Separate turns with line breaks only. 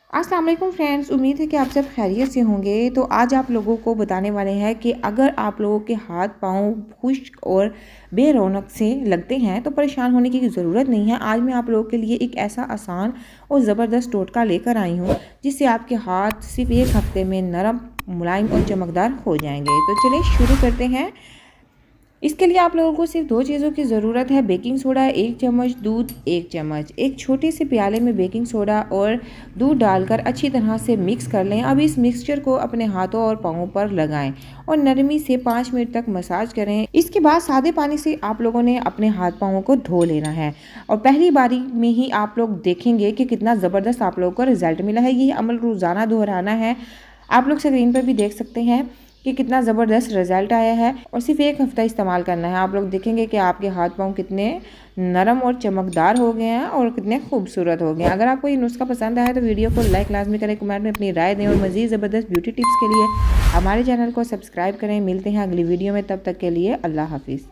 अस्सलाम वालेकुम फ्रेंड्स, उम्मीद है कि आप सब खैरियत से होंगे। तो आज आप लोगों को बताने वाले हैं कि अगर आप लोगों के हाथ पाँव खुश्क और बेरौनक से लगते हैं तो परेशान होने की ज़रूरत नहीं है। आज मैं आप लोगों के लिए एक ऐसा आसान और ज़बरदस्त टोटका लेकर आई हूँ जिससे आपके हाथ सिर्फ एक हफ्ते में नरम, मुलायम और चमकदार हो जाएंगे। तो चलिए शुरू करते हैं। इसके लिए आप लोगों को सिर्फ दो चीज़ों की ज़रूरत है। बेकिंग सोडा 1 चम्मच, दूध 1 चम्मच। एक छोटे से प्याले में बेकिंग सोडा और दूध डालकर अच्छी तरह से मिक्स कर लें। अब इस मिक्सचर को अपने हाथों और पाँवों पर लगाएं और नरमी से 5 मिनट तक मसाज करें। इसके बाद सादे पानी से आप लोगों ने अपने हाथ पाँवों को धो लेना है और पहली बारी में ही आप लोग देखेंगे कि कितना ज़बरदस्त आप लोगों को रिजल्ट मिला है। ये अमल रोज़ाना दोहराना है। आप लोग स्क्रीन पर भी देख सकते हैं कि कितना ज़बरदस्त रिज़ल्ट आया है और सिर्फ एक हफ़्ता इस्तेमाल करना है। आप लोग देखेंगे कि आपके हाथ पाँव कितने नरम और चमकदार हो गए हैं और कितने खूबसूरत हो गए हैं। अगर आपको ये नुस्खा पसंद आया तो वीडियो को लाइक लाजमी करें, कमेंट में अपनी राय दें और मज़ीद ज़बरदस्त ब्यूटी टिप्स के लिए हमारे चैनल को सब्सक्राइब करें। मिलते हैं अगली वीडियो में, तब तक के लिए अल्लाह हाफिज़।